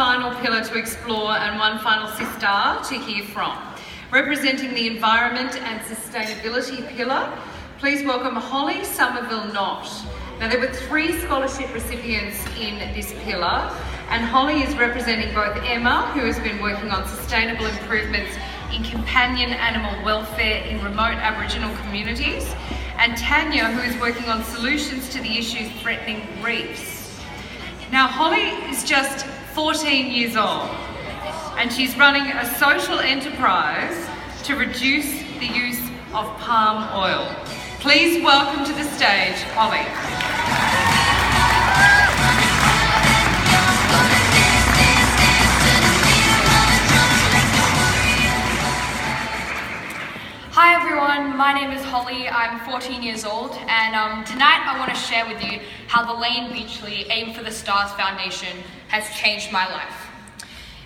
final pillar to explore and one final sister to hear from. Representing the environment and sustainability pillar, please welcome Holly Somerville-Knott. Now, there were 3 scholarship recipients in this pillar, and Holly is representing both Emma, who has been working on sustainable improvements in companion animal welfare in remote Aboriginal communities, and Tanya, who is working on solutions to the issues threatening reefs. Now, Holly is just 14 years old, and she's running a social enterprise to reduce the use of palm oil. Please welcome to the stage, Holly. Hi everyone, my name is Holly, I'm 14 years old, and tonight I want to share with you how the Lane Beachley Aim for the Stars Foundation has changed my life.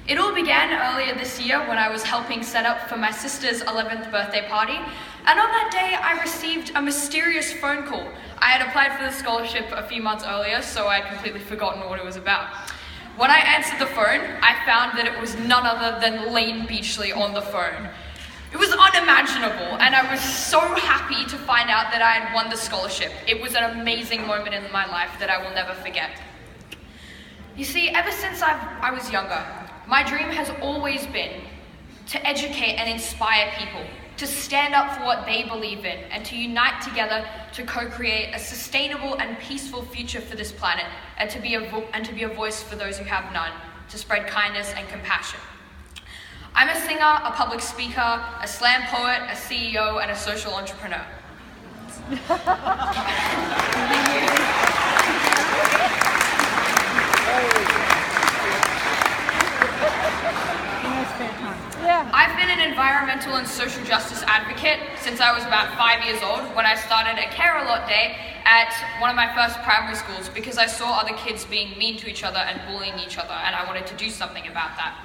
It all began earlier this year when I was helping set up for my sister's 11th birthday party, and on that day I received a mysterious phone call. I had applied for the scholarship a few months earlier, so I'd completely forgotten what it was about. When I answered the phone, I found that it was none other than Lane Beachley on the phone. It was unimaginable, and I was so happy to find out that I had won the scholarship. It was an amazing moment in my life that I will never forget. You see, ever since I was younger, my dream has always been to educate and inspire people, to stand up for what they believe in, and to unite together to co-create a sustainable and peaceful future for this planet, and to be a voice for those who have none, to spread kindness and compassion. I'm a singer, a public speaker, a slam poet, a CEO, and a social entrepreneur. I've been an environmental and social justice advocate since I was about 5 years old, when I started a Care a Lot Day at one of my first primary schools because I saw other kids being mean to each other and bullying each other, and I wanted to do something about that.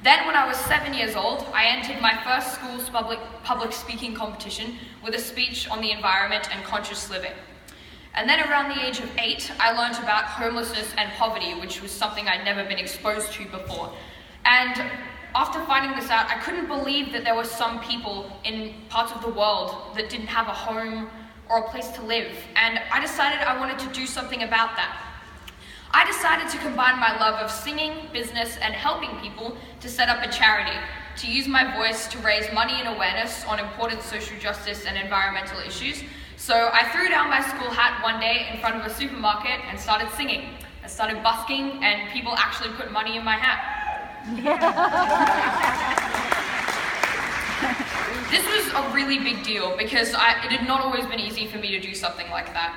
Then when I was 7 years old, I entered my first school's public speaking competition with a speech on the environment and conscious living. And then around the age of 8, I learned about homelessness and poverty, which was something I'd never been exposed to before. And after finding this out, I couldn't believe that there were some people in parts of the world that didn't have a home or a place to live. And I decided I wanted to do something about that. I decided to combine my love of singing, business, and helping people to set up a charity, to use my voice to raise money and awareness on important social justice and environmental issues. So I threw down my school hat one day in front of a supermarket and started singing. I started busking, and people actually put money in my hat. This was a really big deal because it had not always been easy for me to do something like that.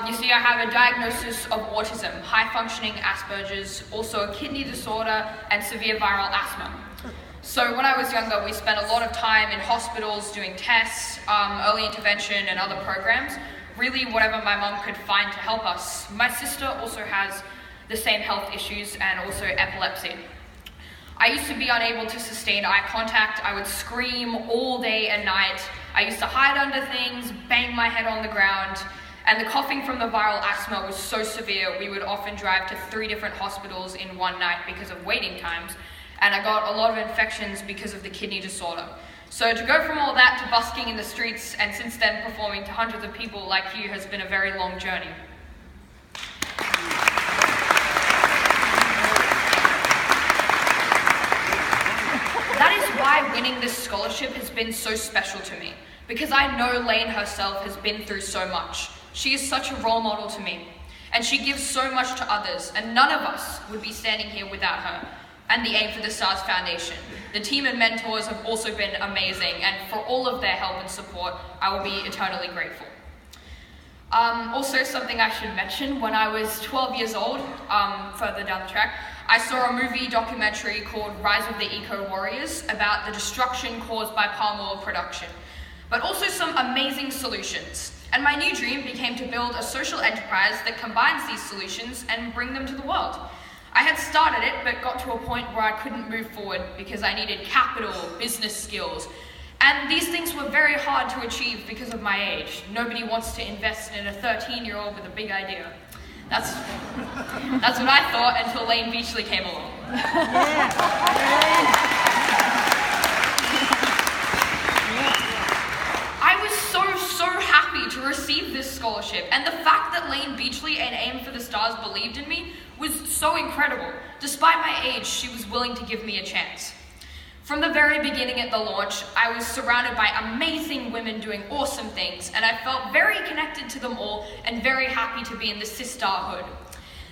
You see, I have a diagnosis of autism, high-functioning Asperger's, also a kidney disorder, and severe viral asthma. So when I was younger, we spent a lot of time in hospitals doing tests, early intervention, and other programs, really whatever my mum could find to help us. My sister also has the same health issues and also epilepsy. I used to be unable to sustain eye contact. I would scream all day and night. I used to hide under things, bang my head on the ground, and the coughing from the viral asthma was so severe, we would often drive to 3 different hospitals in one night because of waiting times, and I got a lot of infections because of the kidney disorder. So to go from all that to busking in the streets, and since then performing to hundreds of people like you, has been a very long journey. That is why winning this scholarship has been so special to me, because I know Lane herself has been through so much. She is such a role model to me, and she gives so much to others, and none of us would be standing here without her. And the Aim for the Stars Foundation. The team and mentors have also been amazing, and for all of their help and support, I will be eternally grateful. Also, something I should mention, when I was 12 years old, further down the track, I saw a movie documentary called Rise of the Eco Warriors about the destruction caused by palm oil production, but also some amazing solutions. And my new dream became to build a social enterprise that combines these solutions and bring them to the world. I had started it, but got to a point where I couldn't move forward because I needed capital, business skills, and these things were very hard to achieve because of my age. Nobody wants to invest in a 13-year-old with a big idea. That's what I thought until Lane Beachley came along. I was so happy to receive this scholarship, and the fact that Lane Beachley and Aim for the Stars believed in me was so incredible. Despite my age, she was willing to give me a chance. From the very beginning at the launch, I was surrounded by amazing women doing awesome things, and I felt very connected to them all and very happy to be in the Sisterhood.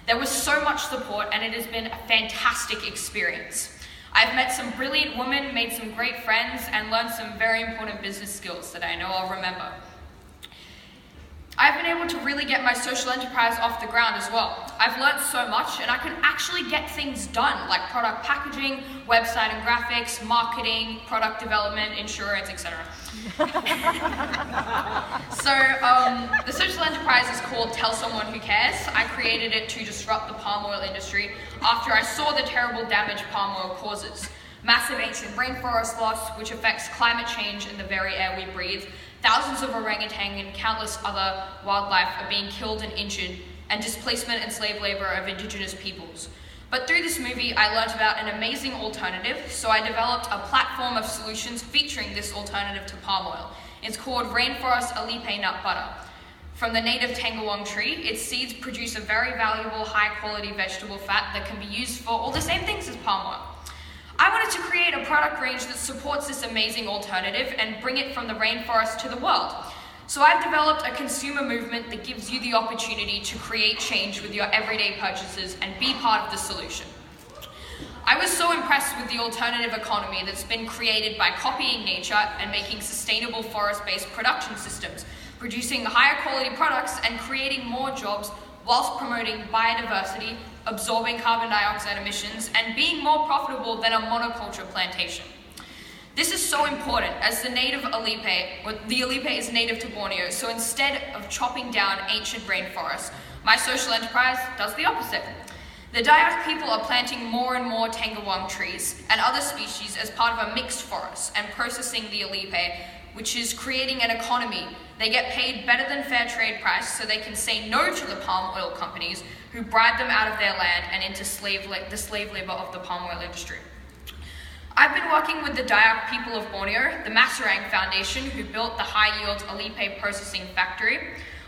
There was so much support, and it has been a fantastic experience. I've met some brilliant women, made some great friends, and learned some very important business skills that I know I'll remember. I've been able to really get my social enterprise off the ground as well. I've learned so much, and I can actually get things done, like product packaging, website and graphics, marketing, product development, insurance, etc. The social enterprise is called Tell Someone Who Cares. I created it to disrupt the palm oil industry after I saw the terrible damage palm oil causes. Massive ancient rainforest loss, which affects climate change and the very air we breathe. Thousands of orangutan and countless other wildlife are being killed and injured, and displacement and slave labor of indigenous peoples. But through this movie, I learned about an amazing alternative, so I developed a platform of solutions featuring this alternative to palm oil. It's called Rainforest Alipe Nut Butter. From the native tangawong tree, its seeds produce a very valuable, high-quality vegetable fat that can be used for all the same things as palm oil. I wanted to create a product range that supports this amazing alternative and bring it from the rainforest to the world. So I've developed a consumer movement that gives you the opportunity to create change with your everyday purchases and be part of the solution. I was so impressed with the alternative economy that's been created by copying nature and making sustainable forest-based production systems, producing higher quality products and creating more jobs whilst promoting biodiversity, absorbing carbon dioxide emissions, and being more profitable than a monoculture plantation. This is so important as the Alipe is native to Borneo, so instead of chopping down ancient rainforests, my social enterprise does the opposite. The Dayak people are planting more and more tangawong trees and other species as part of a mixed forest and processing the Alipe, which is creating an economy. They get paid better than fair trade price so they can say no to the palm oil companies who bribe them out of their land and into the slave labor of the palm oil industry. I've been working with the Dayak people of Borneo, the Masarang Foundation, who built the high-yield Alipe processing factory,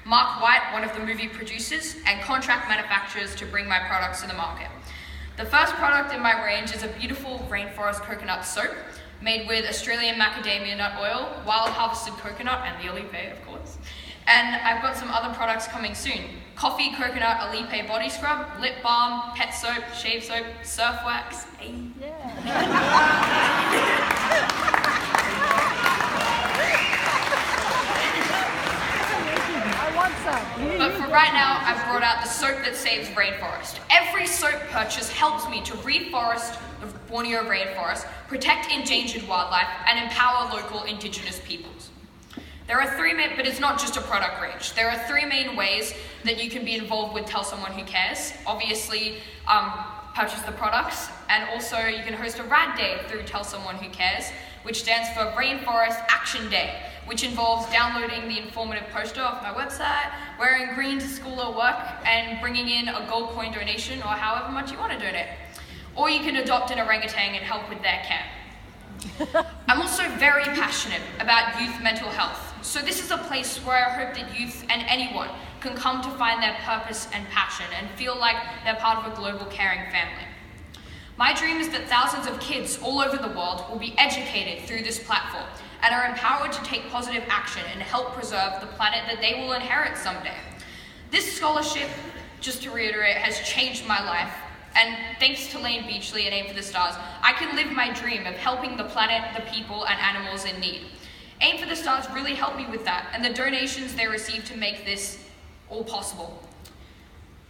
Mark White, one of the movie producers, and contract manufacturers to bring my products to the market. The first product in my range is a beautiful rainforest coconut soap made with Australian macadamia nut oil, wild harvested coconut, and the Alipe, of course. And I've got some other products coming soon. Coffee coconut Alipe body scrub, lip balm, pet soap, shave soap, surf wax. Hey. I want some. But for right now, I've brought out the soap that saves rainforest. Every soap purchase helps me to reforest the Borneo rainforest, protect endangered wildlife, and empower local indigenous peoples. There are but it's not just a product range. There are three main ways that you can be involved with Tell Someone Who Cares. Obviously, purchase the products, and also you can host a RAD Day through Tell Someone Who Cares, which stands for Rainforest Action Day, which involves downloading the informative poster off my website, wearing green to school or work, and bringing in a gold coin donation or however much you want to donate. Or you can adopt an orangutan and help with their care. I'm also very passionate about youth mental health. So this is a place where I hope that youth and anyone can come to find their purpose and passion and feel like they're part of a global caring family. My dream is that thousands of kids all over the world will be educated through this platform and are empowered to take positive action and help preserve the planet that they will inherit someday. This scholarship, just to reiterate, has changed my life. And thanks to Lane Beachley and Aim for the Stars, I can live my dream of helping the planet, the people, and animals in need. Aim for the Stars really helped me with that, and the donations they received to make this all possible.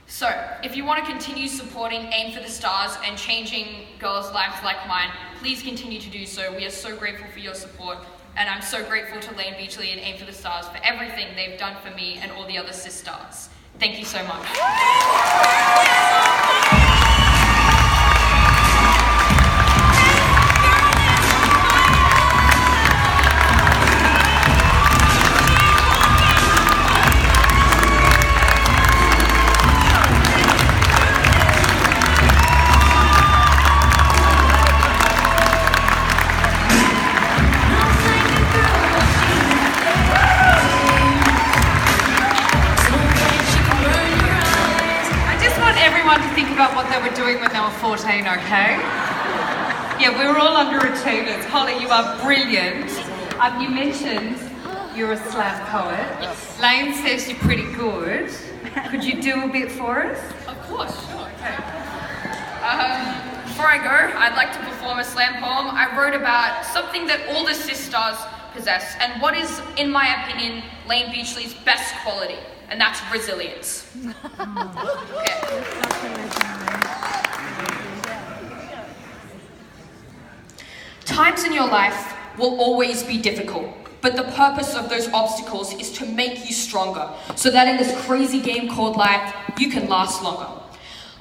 So, if you want to continue supporting Aim for the Stars and changing girls' lives like mine, please continue to do so. We are so grateful for your support, and I'm so grateful to Lane Beachley and Aim for the Stars for everything they've done for me and all the other sis stars. Thank you so much. or 14, okay? Yeah, we're all underachievers. Holly, you are brilliant. You mentioned you're a slam poet. Lane says you're pretty good. Could you do a bit for us? Of course, sure. Okay. Before I go, I'd like to perform a slam poem. I wrote about something that all the sisters possess, and what is, in my opinion, Lane Beachley's best quality, and that's resilience. Okay. Times in your life will always be difficult, but the purpose of those obstacles is to make you stronger, so that in this crazy game called life, you can last longer.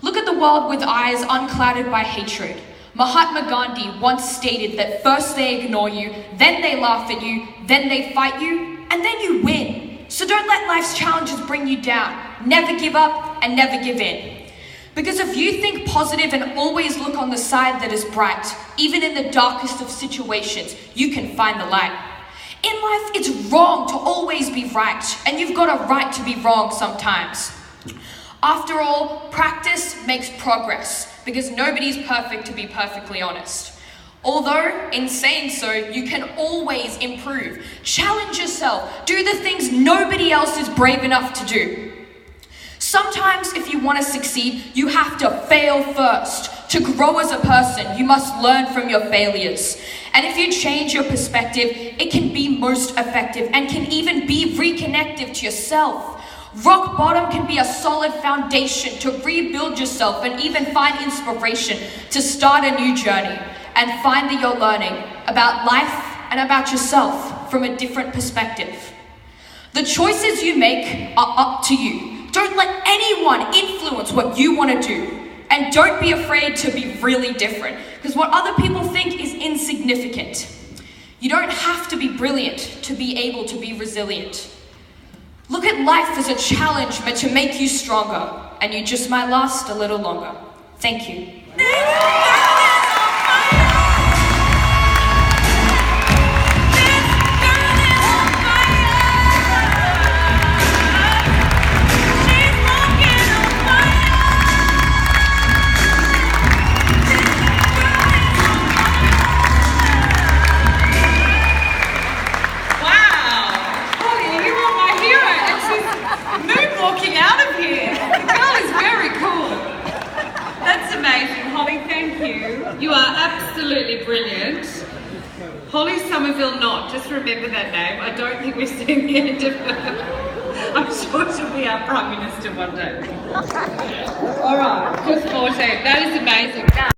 Look at the world with eyes unclouded by hatred. Mahatma Gandhi once stated that first they ignore you, then they laugh at you, then they fight you, and then you win. So don't let life's challenges bring you down. Never give up and never give in. Because if you think positive and always look on the side that is bright, even in the darkest of situations, you can find the light. In life, it's wrong to always be right, and you've got a right to be wrong sometimes. After all, practice makes progress, because nobody's perfect, to be perfectly honest. Although, in saying so, you can always improve. Challenge yourself. Do the things nobody else is brave enough to do. Sometimes, if you want to succeed, you have to fail first. To grow as a person, you must learn from your failures. And if you change your perspective, it can be most effective and can even be reconnective to yourself. Rock bottom can be a solid foundation to rebuild yourself and even find inspiration to start a new journey and find that you're learning about life and about yourself from a different perspective. The choices you make are up to you. Don't let anyone influence what you want to do. And don't be afraid to be really different, because what other people think is insignificant. You don't have to be brilliant to be able to be resilient. Look at life as a challenge meant to make you stronger, and you just might last a little longer. Thank you. Walking out of here. The girl is very cool. That's amazing, Holly. Thank you. You are absolutely brilliant. Holly Somerville-Knott. Just remember that name. I don't think we've seen the end of her. I'm sure she'll be our Prime Minister one day. All right, just 14. That is amazing.